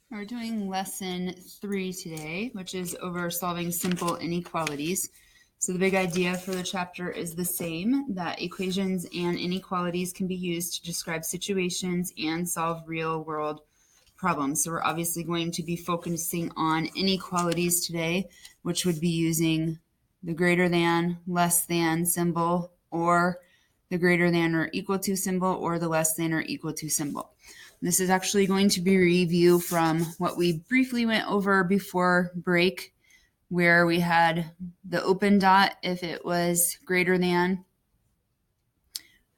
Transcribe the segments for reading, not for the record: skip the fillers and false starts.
We're doing lesson 3 today, which is over solving simple inequalities. So the big idea for the chapter is the same, that equations and inequalities can be used to describe situations and solve real-world problems. So we're obviously going to be focusing on inequalities today, which would be using the greater than, less than symbol, or the greater than or equal to symbol, or the less than or equal to symbol. This is actually going to be a review from what we briefly went over before break, where we had the open dot if it was greater than,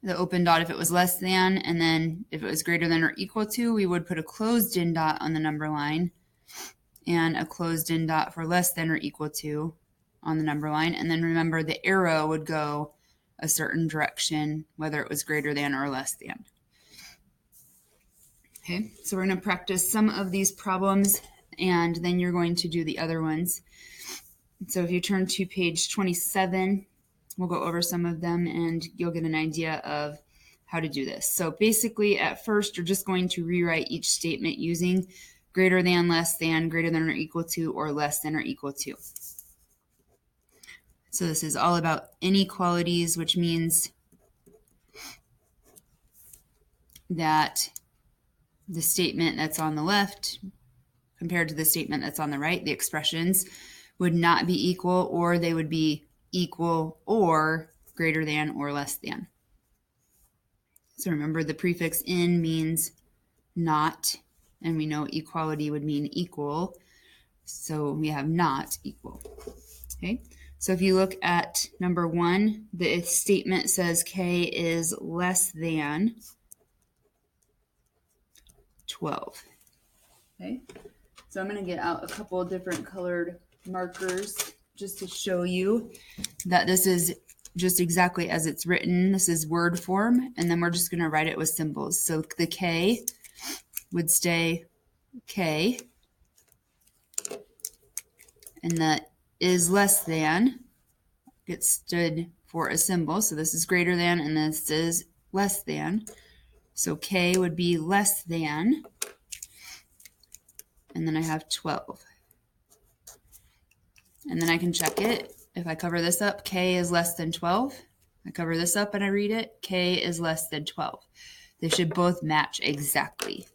the open dot if it was less than, and then if it was greater than or equal to, we would put a closed-in dot on the number line and a closed-in dot for less than or equal to on the number line. And then remember, the arrow would go a certain direction, whether it was greater than or less than. Okay, so we're going to practice some of these problems, and then you're going to do the other ones. So if you turn to page 27, we'll go over some of them, and you'll get an idea of how to do this. So basically, at first, you're just going to rewrite each statement using greater than, less than, greater than or equal to, or less than or equal to. So this is all about inequalities, which means that the statement that's on the left compared to the statement that's on the right, the expressions would not be equal, or they would be equal or greater than or less than. So remember, the prefix in means not, and we know equality would mean equal, so we have not equal. Okay, so if you look at number 1, the statement says k is less than 12. Okay, so I'm going to get out a couple of different colored markers just to show you that this is just exactly as it's written. This is word form, and then we're just going to write it with symbols. So the k would stay k, and the is less than gets stood for a symbol. So this is greater than, and this is less than. So k would be less than, and then I have 12. And then I can check it. If I cover this up, k is less than 12. I cover this up and I read it, k is less than 12. They should both match exactly.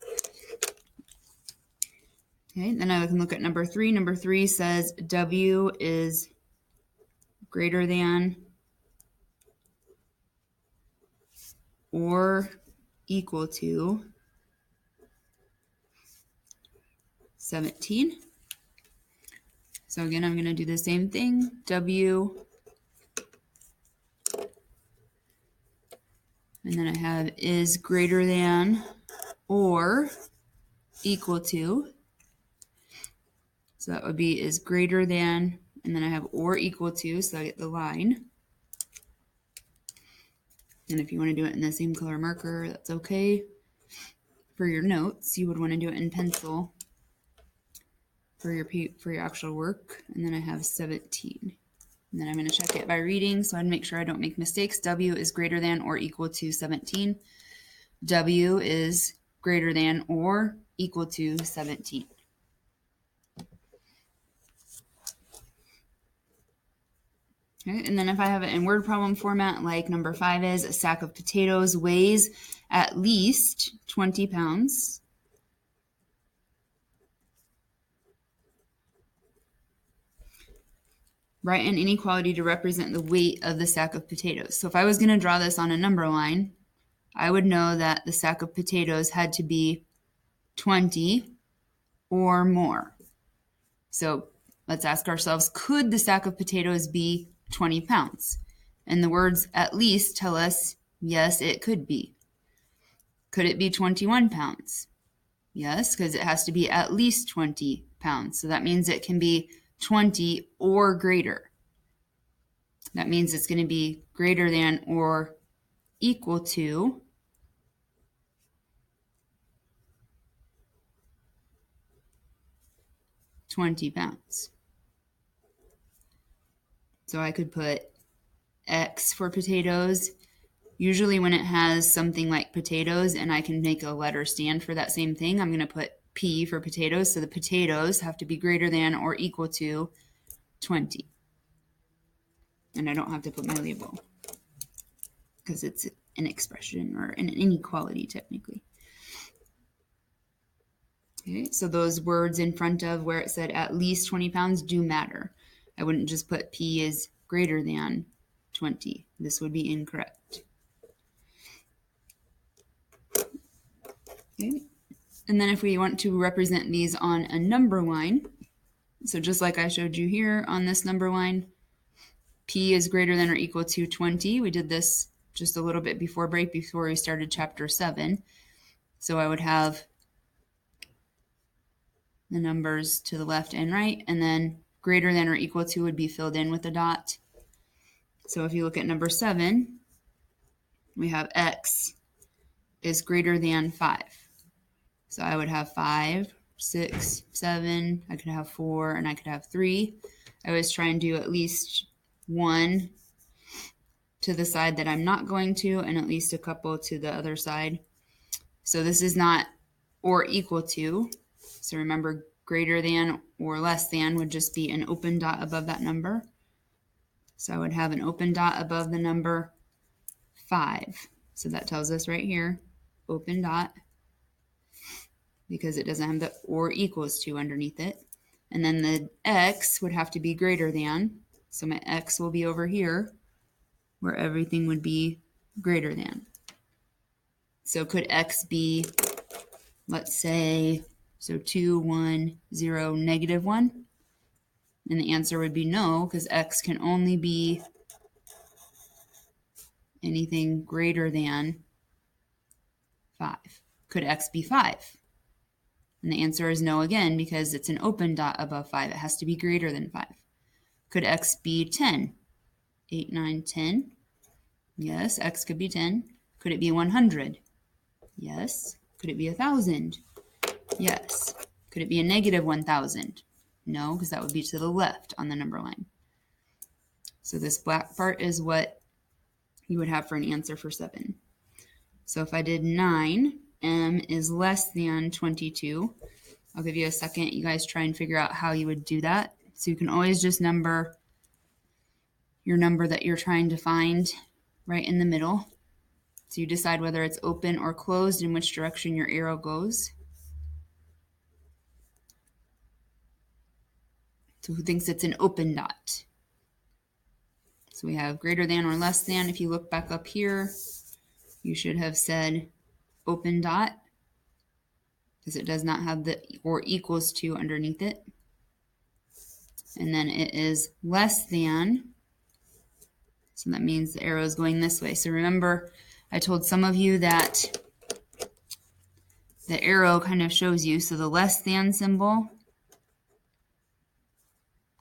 Okay, then I can look at number 3. Number 3 says w is greater than or equal to 17. So again, I'm going to do the same thing. W, and then I have is greater than or equal to. So that would be is greater than, and then I have or equal to, so I get the line. And if you want to do it in the same color marker, that's okay. For your notes, you would want to do it in pencil for your actual work. And then I have 17. And then I'm going to check it by reading, so I'd make sure I don't make mistakes. W is greater than or equal to 17. W is greater than or equal to 17. Okay, and then if I have it in word problem format, like number 5 is, a sack of potatoes weighs at least 20 pounds. Write an inequality to represent the weight of the sack of potatoes. So if I was going to draw this on a number line, I would know that the sack of potatoes had to be 20 or more. So let's ask ourselves, could the sack of potatoes be 20 pounds? And the words at least tell us, yes, it could be. Could it be 21 pounds? Yes, because it has to be at least 20 pounds. So that means it can be 20 or greater. That means it's going to be greater than or equal to 20 pounds. So I could put X for potatoes. Usually when it has something like potatoes and I can make a letter stand for that same thing, I'm going to put P for potatoes, so the potatoes have to be greater than or equal to 20. And I don't have to put my label because it's an expression or an inequality technically. Okay, so those words in front of where it said at least 20 pounds do matter. I wouldn't just put P is greater than 20. This would be incorrect. Okay. And then if we want to represent these on a number line, so just like I showed you here on this number line, P is greater than or equal to 20. We did this just a little bit before break, before we started chapter 7. So I would have the numbers to the left and right, and then greater than or equal to would be filled in with a dot. So if you look at number 7, we have X is greater than 5. So I would have 5, 6, 7, I could have 4, and I could have 3. I always try and do at least one to the side that I'm not going to, and at least a couple to the other side. So this is not or equal to. So remember, greater than or less than would just be an open dot above that number. So I would have an open dot above the number 5. So that tells us right here, open dot, because it doesn't have the or equals to underneath it. And then the X would have to be greater than. So my X will be over here, where everything would be greater than. So could X be, let's say, so 2, 1, 0, negative 1? And the answer would be no, because X can only be anything greater than 5. Could X be 5? And the answer is no again, because it's an open dot above 5. It has to be greater than 5. Could X be 10? 8, 9, 10. Yes, X could be 10. Could it be 100? Yes. Could it be 1,000? Yes. Could it be a negative 1,000? No, because that would be to the left on the number line. So this black part is what you would have for an answer for 7. So if I did 9, M is less than 22. I'll give you a second. You guys try and figure out how you would do that. So you can always just number your number that you're trying to find right in the middle. So you decide whether it's open or closed, in which direction your arrow goes. So who thinks it's an open dot? So we have greater than or less than. If you look back up here, you should have said open dot, because it does not have the or equals to underneath it. And then it is less than, so that means the arrow is going this way. So remember, I told some of you that the arrow kind of shows you, so the less than symbol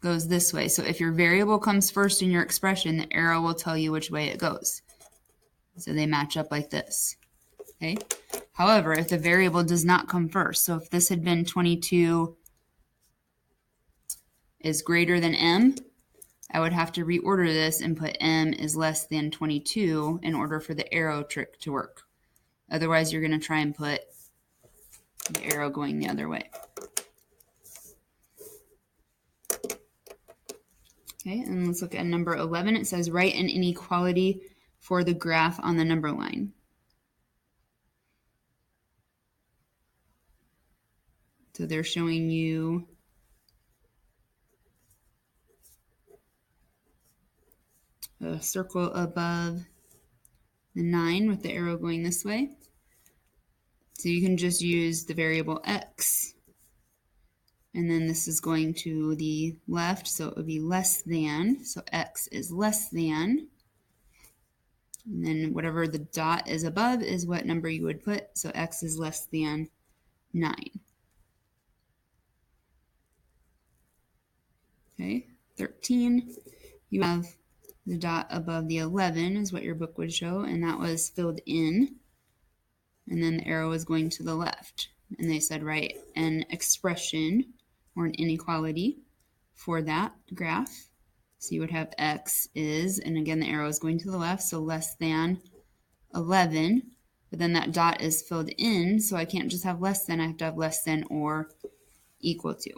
goes this way. So if your variable comes first in your expression, the arrow will tell you which way it goes. So they match up like this. Okay. However, if the variable does not come first, so if this had been 22 is greater than M, I would have to reorder this and put M is less than 22 in order for the arrow trick to work. Otherwise, you're going to try and put the arrow going the other way. Okay, and let's look at number 11. It says write an inequality for the graph on the number line. So they're showing you a circle above the 9 with the arrow going this way. So you can just use the variable x, and then this is going to the left, so it would be less than, so x is less than, and then whatever the dot is above is what number you would put, so x is less than 9. Okay, 13, you have the dot above the 11 is what your book would show, and that was filled in, and then the arrow is going to the left. And they said write an expression or an inequality for that graph. So you would have x is, and again the arrow is going to the left, so less than 11. but then that dot is filled in, so I can't just have less than, I have to have less than or equal to.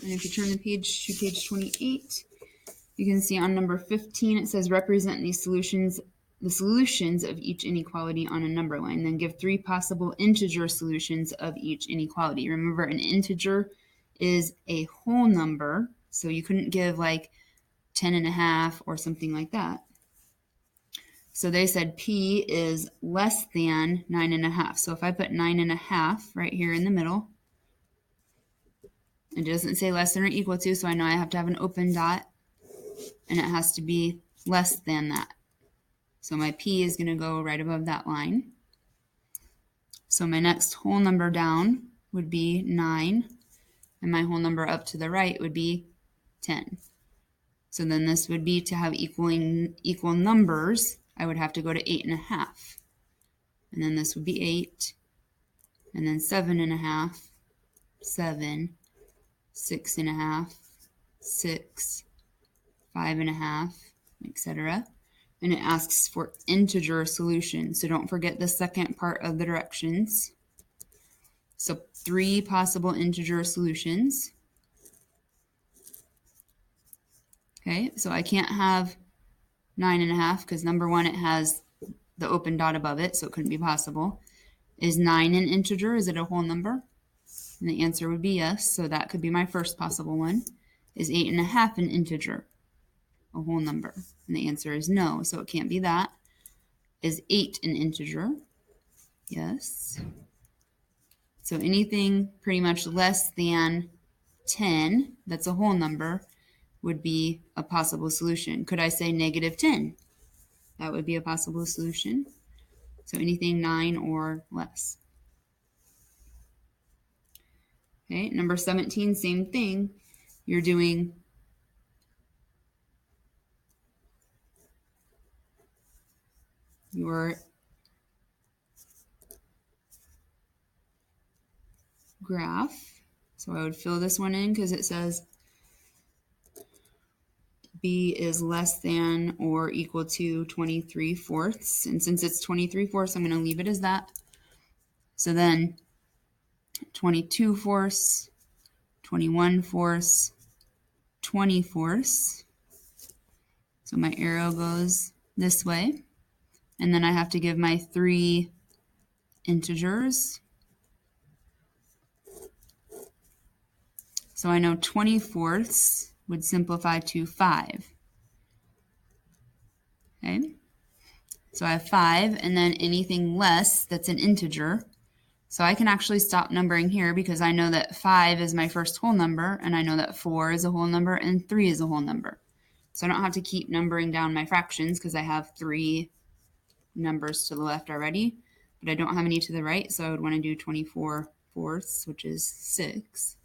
And if you turn the page to page 28, you can see on number 15, it says represent the solutions of each inequality on a number line. Then give 3 possible integer solutions of each inequality. Remember, an integer is a whole number, so you couldn't give like 10.5 or something like that. So they said P is less than 9.5. So if I put 9.5 right here in the middle, it doesn't say less than or equal to, so I know I have to have an open dot, and it has to be less than that. So my P is going to go right above that line. So my next whole number down would be 9, and my whole number up to the right would be 10. So then this would be to have equal numbers, I would have to go to 8.5. And then this would be 8, and then 7.5, 7, 6.5, 6, 5.5, etc. And it asks for integer solutions. So don't forget the second part of the directions. So 3 possible integer solutions. Okay, so I can't have 9.5 because number 1, it has the open dot above it, so it couldn't be possible. Is 9 an integer? Is it a whole number? And the answer would be yes, so that could be my first possible one. Is 8.5 an integer? A whole number? And the answer is no, so it can't be that. Is 8 an integer? Yes. So anything pretty much less than 10, that's a whole number, would be a possible solution. Could I say -10? That would be a possible solution. So anything 9 or less. Okay, number 17, same thing. You're doing your graph. So I would fill this one in because it says B is less than or equal to 23/4. And since it's 23/4, I'm going to leave it as that. So then 22/4, 21/4, 20/4. So my arrow goes this way. And then I have to give my 3 integers. So I know 20/4 would simplify to 5. Okay. So I have 5, and then anything less that's an integer. So I can actually stop numbering here because I know that 5 is my first whole number, and I know that 4 is a whole number, and 3 is a whole number. So I don't have to keep numbering down my fractions because I have 3 numbers to the left already, but I don't have any to the right, so I would want to do 24/4, which is 6.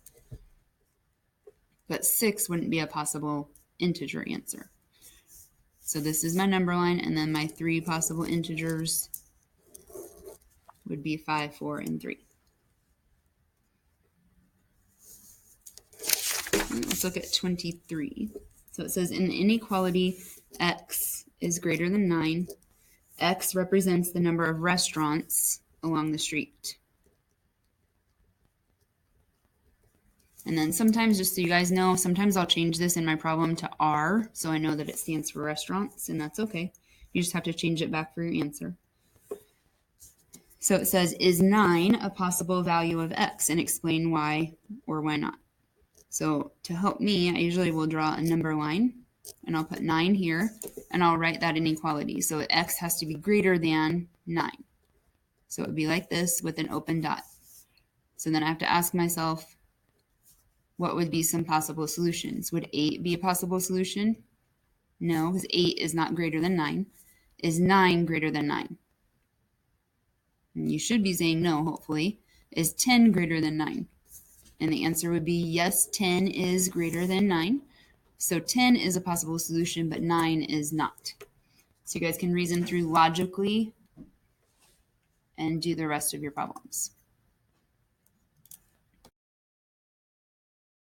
But 6 wouldn't be a possible integer answer. So this is my number line, and then my 3 possible integers would be 5, 4, and 3. Let's look at 23. So it says in the inequality x is greater than 9, x represents the number of restaurants along the street. And then sometimes, just so you guys know, sometimes I'll change this in my problem to R, so I know that it stands for restaurants, and that's okay. You just have to change it back for your answer. So it says, is 9 a possible value of x? And explain why or why not. So to help me, I usually will draw a number line, and I'll put 9 here, and I'll write that inequality. So x has to be greater than 9. So it would be like this with an open dot. So then I have to ask myself, what would be some possible solutions? Would 8 be a possible solution? No, because 8 is not greater than 9. Is 9 greater than 9? And you should be saying no, hopefully. Is 10 greater than 9? And the answer would be yes, 10 is greater than 9. So 10 is a possible solution, but 9 is not. So you guys can reason through logically and do the rest of your problems.